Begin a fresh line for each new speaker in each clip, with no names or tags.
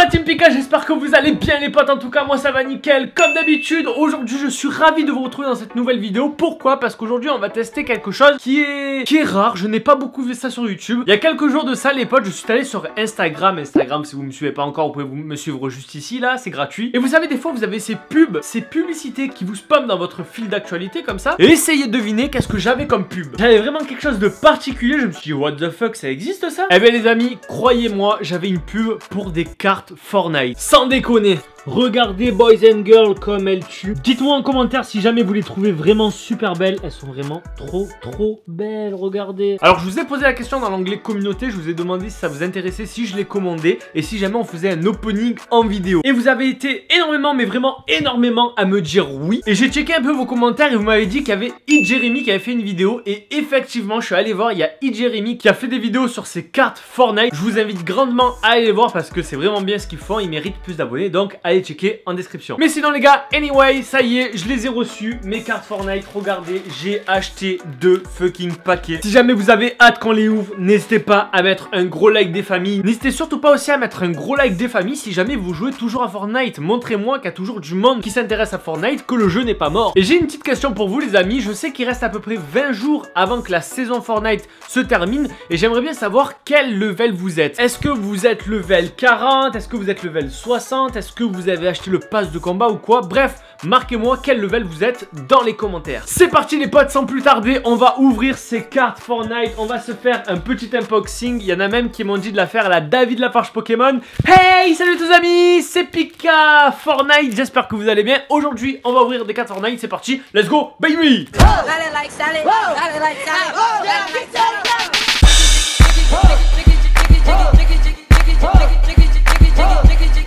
la team Pika, j'espère que vous allez bien les potes. En tout cas moi ça va nickel comme d'habitude. Aujourd'hui je suis ravi de vous retrouver dans cette nouvelle vidéo. Pourquoi? Parce qu'aujourd'hui on va tester quelque chose qui est rare. Je n'ai pas beaucoup vu ça sur YouTube. Il y a quelques jours de ça les potes, je suis allé sur Instagram. Si vous me suivez pas encore, vous pouvez me suivre juste ici là, c'est gratuit. Et vous savez des fois vous avez ces pubs, ces publicités qui vous spamment dans votre fil d'actualité comme ça. Et essayez de deviner qu'est-ce que j'avais comme pub. J'avais vraiment quelque chose de particulier. Je me suis dit what the fuck, ça existe ça? Eh bien les amis, croyez-moi, j'avais une pub pour des cartes Fortnite. Sans déconner. Regardez Boys and Girls comme elles tuent. Dites-moi en commentaire si jamais vous les trouvez vraiment super belles. Elles sont vraiment trop belles, regardez. Alors je vous ai posé la question dans l'onglet communauté. Je vous ai demandé si ça vous intéressait, si je les commandais et si jamais on faisait un opening en vidéo. Et vous avez été énormément, mais vraiment énormément à me dire oui. Et j'ai checké un peu vos commentaires et vous m'avez dit qu'il y avait Jeremy qui avait fait une vidéo. Et effectivement je suis allé voir, il y a Jeremy qui a fait des vidéos sur ces cartes Fortnite. Je vous invite grandement à aller les voir parce que c'est vraiment bien ce qu'ils font. Ils méritent plus d'abonnés, donc allez checker en description. Mais sinon les gars, anyway, ça y est, je les ai reçus, mes cartes Fortnite. Regardez, j'ai acheté 2 fucking paquets. Si jamais vous avez hâte qu'on les ouvre, n'hésitez pas à mettre un gros like des familles. N'hésitez surtout pas aussi à mettre un gros like des familles si jamais vous jouez toujours à Fortnite. Montrez-moi qu'il y a toujours du monde qui s'intéresse à Fortnite, que le jeu n'est pas mort. Et j'ai une petite question pour vous les amis. Je sais qu'il reste à peu près 20 jours avant que la saison Fortnite se termine et j'aimerais bien savoir quel level vous êtes. Est-ce que vous êtes level 40? Est-ce que vous êtes level 60? Est-ce que vous avez acheté le pass de combat ou quoi? Bref, marquez-moi quel level vous êtes dans les commentaires. C'est parti les potes, sans plus tarder, on va ouvrir ces cartes Fortnite. On va se faire un petit unboxing. Il y en a même qui m'ont dit de la faire à la David Lafarge Pokémon. Hey, salut tous amis, c'est Pika Fortnite. J'espère que vous allez bien. Aujourd'hui, on va ouvrir des cartes Fortnite. C'est parti, let's go, baby.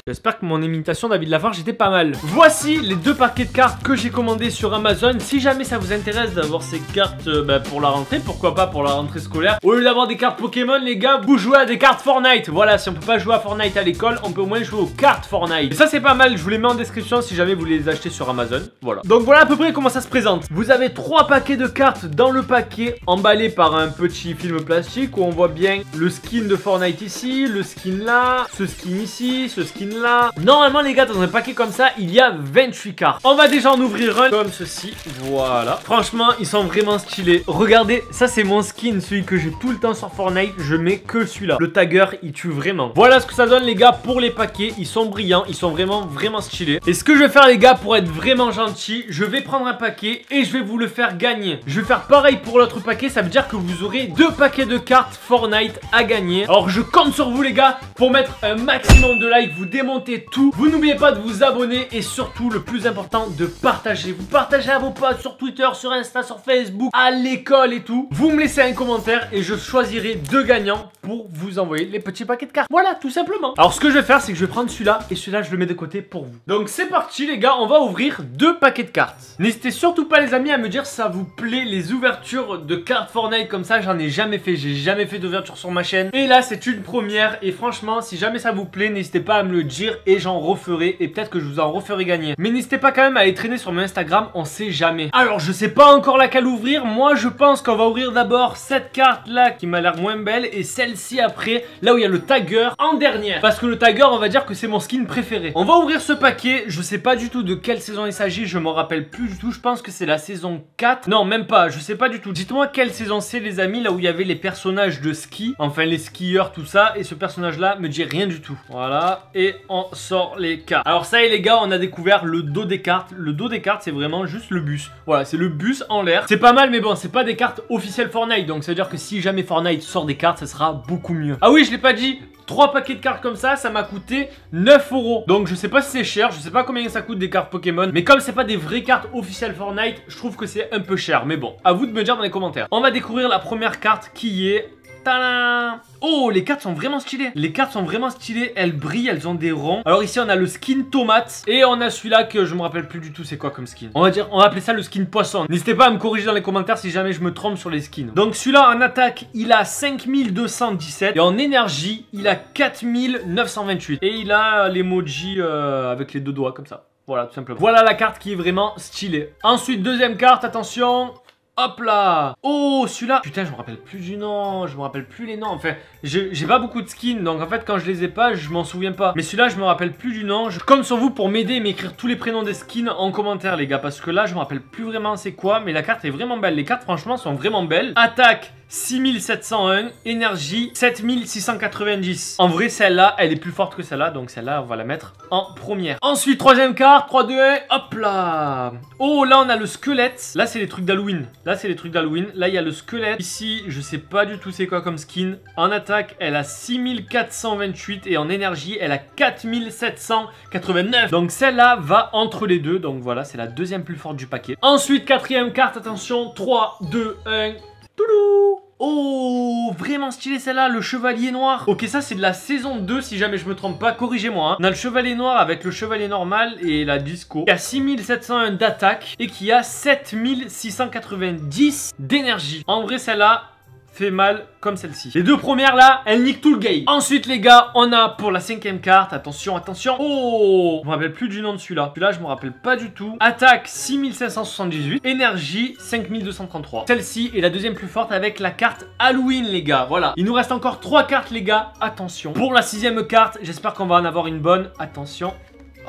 J'espère que mon imitation David Lafarge était pas mal. Voici les 2 paquets de cartes que j'ai commandés sur Amazon. Si jamais ça vous intéresse d'avoir ces cartes pour la rentrée, pourquoi pas pour la rentrée scolaire. Au lieu d'avoir des cartes Pokémon, les gars, vous jouez à des cartes Fortnite. Voilà, si on peut pas jouer à Fortnite à l'école, on peut au moins jouer aux cartes Fortnite. Et ça c'est pas mal, je vous les mets en description si jamais vous les achetez sur Amazon. Voilà. Donc voilà à peu près comment ça se présente. Vous avez 3 paquets de cartes dans le paquet, emballés par un petit film plastique où on voit bien le skin de Fortnite ici, le skin là, ce skin ici, ce skin là. Normalement les gars, dans un paquet comme ça il y a 28 cartes. On va déjà en ouvrir un comme ceci. Voilà, franchement ils sont vraiment stylés. Regardez, ça c'est mon skin, celui que j'ai tout le temps sur Fortnite. Je mets que celui-là. Le tagger il tue vraiment. Voilà ce que ça donne les gars pour les paquets. Ils sont brillants, ils sont vraiment stylés. Et ce que je vais faire les gars, pour être vraiment gentil, je vais prendre un paquet et je vais vous le faire gagner. Je vais faire pareil pour l'autre paquet. Ça veut dire que vous aurez 2 paquets de cartes Fortnite à gagner. Alors je compte sur vous les gars pour mettre un maximum de likes. Vous démontez tout. Vous n'oubliez pas de vous abonner et surtout le plus important de partager. Vous partagez à vos potes sur Twitter, sur Insta, sur Facebook, à l'école et tout. Vous me laissez un commentaire et je choisirai 2 gagnants pour vous envoyer les petits paquets de cartes. Voilà, tout simplement. Alors ce que je vais faire, c'est que je vais prendre celui-là et celui-là je le mets de côté pour vous. Donc c'est parti les gars, on va ouvrir 2 paquets de cartes. N'hésitez surtout pas les amis à me dire si ça vous plaît les ouvertures de cartes Fortnite comme ça. J'en ai jamais fait, j'ai jamais fait d'ouverture sur ma chaîne. Et là c'est une première et franchement si jamais ça vous plaît, n'hésitez pas à me le dire et j'en referai et peut-être que je vous en referai gagner. Mais n'hésitez pas quand même à aller traîner sur mon Instagram, on sait jamais. Alors je sais pas encore laquelle ouvrir. Moi je pense qu'on va ouvrir d'abord cette carte là qui m'a l'air moins belle et celle-ci après, là où il y a le tagger en dernière. Parce que le tagger on va dire que c'est mon skin préféré. On va ouvrir ce paquet, je sais pas du tout de quelle saison il s'agit, je m'en rappelle plus du tout. Je pense que c'est la saison 4. Non même pas, je sais pas du tout. Dites-moi quelle saison c'est les amis, là où il y avait les personnages de ski, enfin les skieurs tout ça. Et ce personnage là me dit rien du tout. Voilà, et on sort les cartes. Alors ça y est les gars, on a découvert le dos des cartes. Le dos des cartes c'est vraiment juste le bus. Voilà, c'est le bus en l'air. C'est pas mal mais bon, c'est pas des cartes officielles Fortnite. Donc ça veut dire que si jamais Fortnite sort des cartes, ça sera beaucoup mieux. Ah oui, je l'ai pas dit, 3 paquets de cartes comme ça m'a coûté 9 €. Donc je sais pas si c'est cher, je sais pas combien ça coûte des cartes Pokémon. Mais comme c'est pas des vraies cartes officielles Fortnite, je trouve que c'est un peu cher. Mais bon, à vous de me dire dans les commentaires. On va découvrir la première carte qui est... Tadam! Oh, les cartes sont vraiment stylées. Les cartes sont vraiment stylées, elles brillent, elles ont des ronds. Alors ici on a le skin tomate et on a celui-là que je me rappelle plus du tout c'est quoi comme skin. On va appeler ça le skin poisson. N'hésitez pas à me corriger dans les commentaires si jamais je me trompe sur les skins. Donc celui-là en attaque il a 5217 et en énergie il a 4928. Et il a l'emoji avec les 2 doigts comme ça. Voilà tout simplement. Voilà la carte qui est vraiment stylée. Ensuite deuxième carte, attention. Hop là. Oh, celui-là. Putain, je me rappelle plus du nom. Je me rappelle plus les noms. Enfin, j'ai pas beaucoup de skins. Donc, en fait, quand je les ai pas, je m'en souviens pas. Mais celui-là, je me rappelle plus du nom. Je compte sur vous pour m'aider et m'écrire tous les prénoms des skins en commentaire, les gars. Parce que là, je me rappelle plus vraiment c'est quoi. Mais la carte est vraiment belle. Les cartes, franchement, sont vraiment belles. Attaque 6701, énergie 7690. En vrai, celle-là, elle est plus forte que celle-là. Donc, celle-là, on va la mettre en première. Ensuite, troisième carte, 3, 2, 1. Hop là. Oh, là, on a le squelette. Là, c'est les trucs d'Halloween. Là, c'est les trucs d'Halloween. Là, il y a le squelette. Ici, je sais pas du tout c'est quoi comme skin. En attaque, elle a 6428 et en énergie, elle a 4789. Donc, celle-là va entre les deux. Donc, voilà, c'est la deuxième plus forte du paquet. Ensuite, quatrième carte, attention, 3, 2, 1. Toulou. Oh, vraiment stylé celle-là, le chevalier noir. Ok, ça c'est de la saison 2 si jamais je me trompe pas, corrigez-moi. Hein. On a le chevalier noir avec le chevalier normal et la disco. Qui a 6701 d'attaque et qui a 7690 d'énergie. En vrai, celle-là fait mal comme celle-ci. Les deux premières là, elles niquent tout le game. Ensuite les gars, on a pour la cinquième carte, attention, attention. Oh, je me rappelle plus du nom de celui-là. Celui-là, je me rappelle pas du tout. Attaque 6578, énergie 5233. Celle-ci est la deuxième plus forte avec la carte Halloween les gars. Voilà. Il nous reste encore 3 cartes les gars. Attention. Pour la sixième carte, j'espère qu'on va en avoir une bonne. Attention.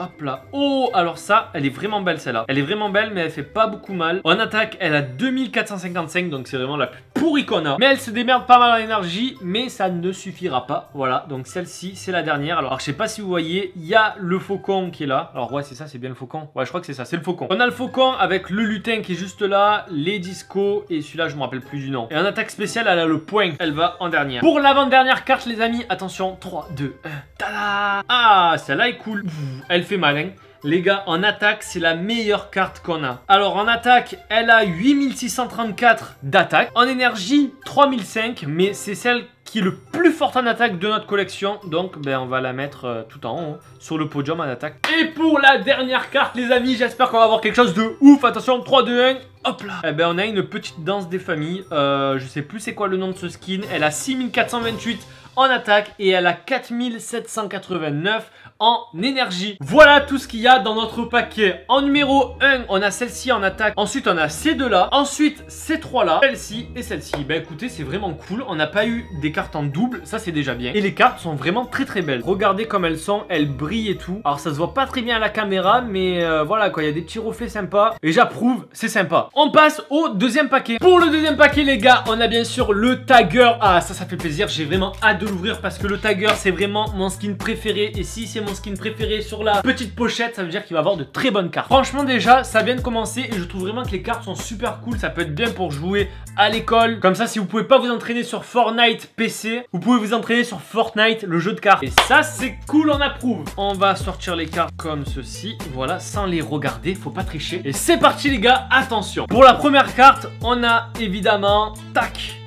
Hop là. Oh, alors ça, elle est vraiment belle celle-là. Elle est vraiment belle, mais elle fait pas beaucoup mal. En attaque, elle a 2455, donc c'est vraiment la plus pourrie qu'on a. Mais elle se démerde pas mal en énergie, mais ça ne suffira pas. Voilà, donc celle-ci, c'est la dernière. Alors, je sais pas si vous voyez, il y a le faucon qui est là. Alors, ouais, c'est ça, c'est bien le faucon. Ouais, je crois que c'est ça, c'est le faucon. On a le faucon avec le lutin qui est juste là, les discos, et celui-là, je me rappelle plus du nom. Et en attaque spéciale, elle a le point. Elle va en dernière. Pour l'avant-dernière carte, les amis, attention, 3, 2, 1. Tada! Ah, celle-là est cool. Elle fait mal, hein. Les gars, en attaque, c'est la meilleure carte qu'on a. Alors, en attaque, elle a 8634 d'attaque. En énergie, 3005, mais c'est celle qui est le plus forte en attaque de notre collection. Donc, ben, on va la mettre tout en haut, hein, sur le podium en attaque. Et pour la dernière carte, les amis, j'espère qu'on va avoir quelque chose de ouf. Attention, 3, 2, 1. Hop là. Eh ben, on a une petite danse des familles. Je sais plus c'est quoi le nom de ce skin. Elle a 6428 en attaque et elle a 4789 en énergie. Voilà tout ce qu'il y a dans notre paquet. En numéro 1, on a celle-ci en attaque. Ensuite, on a ces deux-là. Ensuite, ces trois-là. Celle-ci et celle-ci. Ben écoutez, c'est vraiment cool. On n'a pas eu des cartes en double. Ça, c'est déjà bien. Et les cartes sont vraiment très très belles. Regardez comme elles sont. Elles brillent et tout. Alors, ça se voit pas très bien à la caméra. Mais voilà quoi. Il y a des petits reflets sympas. Et j'approuve. C'est sympa. On passe au deuxième paquet. Pour le deuxième paquet, les gars, on a bien sûr le Tagger. Ah, ça fait plaisir. J'ai vraiment hâte de l'ouvrir parce que le Tagger, c'est vraiment mon skin préféré. Et si c'est mon skin préféré sur la petite pochette, ça veut dire qu'il va avoir de très bonnes cartes. Franchement déjà ça vient de commencer et je trouve vraiment que les cartes sont super cool. Ça peut être bien pour jouer à l'école. Comme ça, si vous pouvez pas vous entraîner sur Fortnite PC, vous pouvez vous entraîner sur Fortnite, le jeu de cartes. Et ça c'est cool, on approuve. On va sortir les cartes comme ceci, voilà, sans les regarder, faut pas tricher. Et c'est parti les gars, attention. Pour la première carte, on a évidemment tac.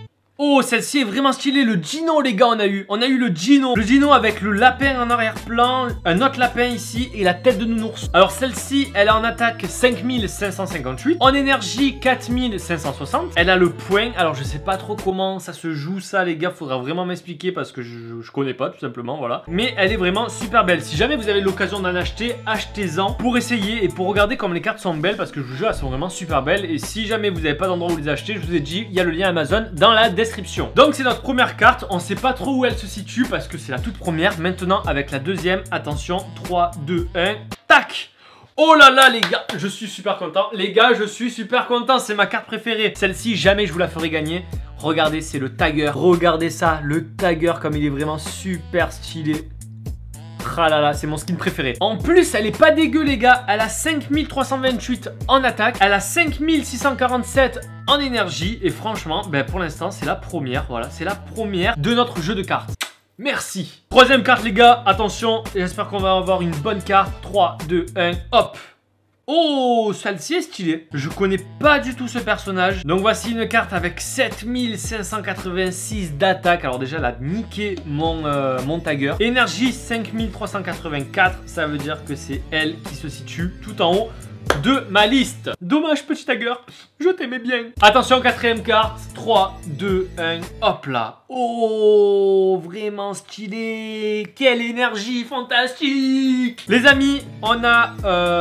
Oh, celle-ci est vraiment stylée, le Gino les gars, on a eu le Gino. Le Gino avec le lapin en arrière-plan, un autre lapin ici et la tête de nounours. Alors celle-ci, elle a en attaque 5558, en énergie 4560. Elle a le point, alors je sais pas trop comment ça se joue ça les gars, faudra vraiment m'expliquer parce que je connais pas tout simplement, voilà. Mais elle est vraiment super belle, si jamais vous avez l'occasion d'en acheter, achetez-en pour essayer et pour regarder comme les cartes sont belles parce que je vous jure, elles sont vraiment super belles. Et si jamais vous n'avez pas d'endroit où les acheter, je vous ai dit, il y a le lien Amazon dans la description. Donc c'est notre première carte, on sait pas trop où elle se situe parce que c'est la toute première. Maintenant avec la deuxième, attention, 3, 2, 1, tac. Oh là là les gars, je suis super content. Les gars, je suis super content, c'est ma carte préférée. Celle-ci, jamais je vous la ferai gagner. Regardez, c'est le Tagger. Regardez ça, le Tagger comme il est vraiment super stylé. Ah là là, c'est mon skin préféré. En plus, elle est pas dégueu les gars. Elle a 5328 en attaque. Elle a 5647 en énergie. Et franchement, ben pour l'instant, c'est la première. Voilà, c'est la première de notre jeu de cartes. Merci. Troisième carte les gars, attention. J'espère qu'on va avoir une bonne carte. 3, 2, 1, hop. Oh, celle-ci est stylée. Je connais pas du tout ce personnage. Donc voici une carte avec 7586 d'attaque. Alors déjà, elle a niqué mon Tagger. Énergie 5384. Ça veut dire que c'est elle qui se situe tout en haut de ma liste. Dommage, petit Tiger, je t'aimais bien. Attention, quatrième carte. 3, 2, 1, hop là. Oh, vraiment stylé. Quelle énergie fantastique. Les amis, on a...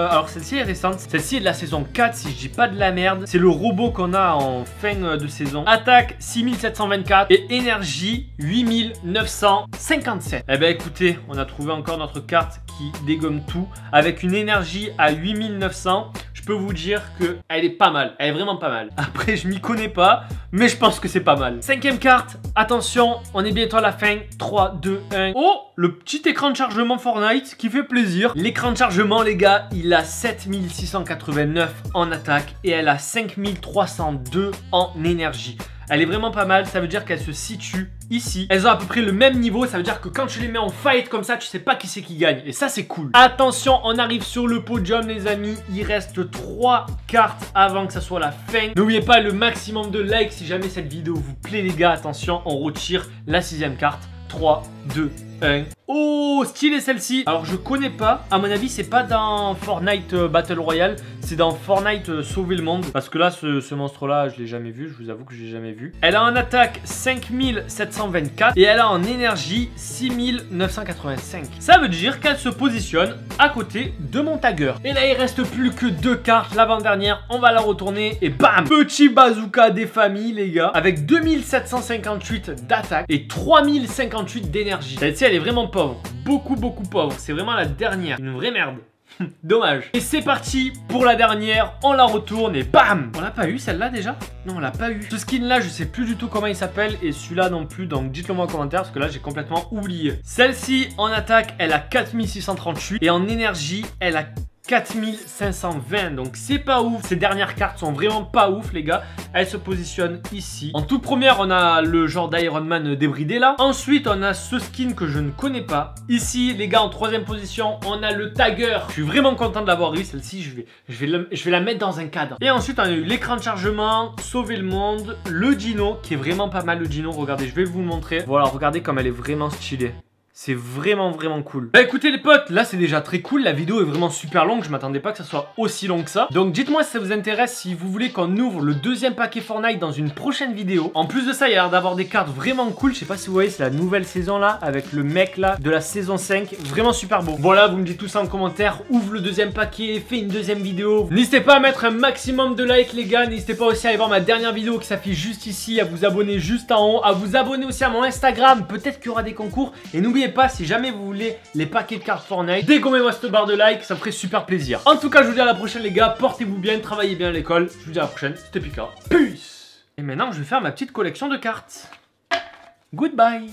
alors, celle-ci est récente. Celle-ci est de la saison 4, si je dis pas de la merde. C'est le robot qu'on a en fin de saison. Attaque 6724 et énergie 8957. Eh ben, écoutez, on a trouvé encore notre carte qui dégomme tout. Avec une énergie à 8900. Je peux vous dire qu'elle est pas mal. Elle est vraiment pas mal. Après, je m'y connais pas, mais je pense que c'est pas mal. Cinquième carte. Attention, on est bientôt à la fin. 3, 2, 1. Oh, le petit écran de chargement Fortnite qui fait plaisir. L'écran de chargement, les gars, il a 7689 en attaque et elle a 5302 en énergie. Elle est vraiment pas mal, ça veut dire qu'elle se situe ici. Elles ont à peu près le même niveau, ça veut dire que quand tu les mets en fight comme ça, tu sais pas qui c'est qui gagne. Et ça, c'est cool. Attention, on arrive sur le podium, les amis. Il reste 3 cartes avant que ça soit la fin. N'oubliez pas le maximum de likes si jamais cette vidéo vous plaît, les gars. Attention, on retire la 6ème carte. 3, 2, 1. Oh, stylé celle-ci. Alors, je connais pas. À mon avis, c'est pas dans Fortnite Battle Royale. C'est dans Fortnite Sauver le Monde. Parce que là, ce monstre-là, je l'ai jamais vu. Je vous avoue que je l'ai jamais vu. Elle a en attaque 5724 et elle a en énergie 6985. Ça veut dire qu'elle se positionne à côté de mon Tiger. Et là, il reste plus que 2 cartes. L'avant-dernière, on va la retourner et bam! Petit bazooka des familles, les gars. Avec 2758 d'attaque et 3058 d'énergie. Celle-ci, elle est vraiment pauvre. Beaucoup pauvre. C'est vraiment la dernière. Une vraie merde. Dommage. Et c'est parti pour la dernière. On la retourne et bam! On l'a pas eu celle-là déjà? Non, on l'a pas eu. Ce skin-là, je sais plus du tout comment il s'appelle. Et celui-là non plus. Donc dites-le moi en commentaire parce que là, j'ai complètement oublié. Celle-ci, en attaque, elle a 4638. Et en énergie, elle a 4520, donc c'est pas ouf. Ces dernières cartes sont vraiment pas ouf, les gars. Elles se positionnent ici. En toute première, on a le genre d'Iron Man débridé là. Ensuite, on a ce skin que je ne connais pas. Ici, les gars, en 3ème position, on a le Tiger. Je suis vraiment content de l'avoir eu. Celle-ci, je vais la mettre dans un cadre. Et ensuite, on a eu l'écran de chargement, Sauver le Monde, le Dino, qui est vraiment pas mal, le Dino. Regardez, je vais vous le montrer. Voilà, regardez comme elle est vraiment stylée. C'est vraiment cool. Bah écoutez les potes, là c'est déjà très cool. La vidéo est vraiment super longue, je m'attendais pas que ça soit aussi long que ça. Donc dites-moi si ça vous intéresse, si vous voulez qu'on ouvre le 2e paquet Fortnite dans une prochaine vidéo. En plus de ça, il y a l'air d'avoir des cartes vraiment cool. Je sais pas si vous voyez, c'est la nouvelle saison là, avec le mec là de la saison 5. Vraiment super beau. Voilà, vous me dites tout ça en commentaire. Ouvre le 2e paquet, fais une 2e vidéo. N'hésitez pas à mettre un maximum de likes les gars. N'hésitez pas aussi à aller voir ma dernière vidéo qui s'affiche juste ici, à vous abonner juste en haut, à vous abonner aussi à mon Instagram. Peut-être qu'il y aura des concours. Et n'oubliez pas, si jamais vous voulez les paquets de cartes Fortnite, dégommez-moi cette barre de like, ça me ferait super plaisir. En tout cas, je vous dis à la prochaine les gars, portez-vous bien, travaillez bien à l'école. Je vous dis à la prochaine, c'était Pika. Peace. Et maintenant, je vais faire ma petite collection de cartes. Goodbye.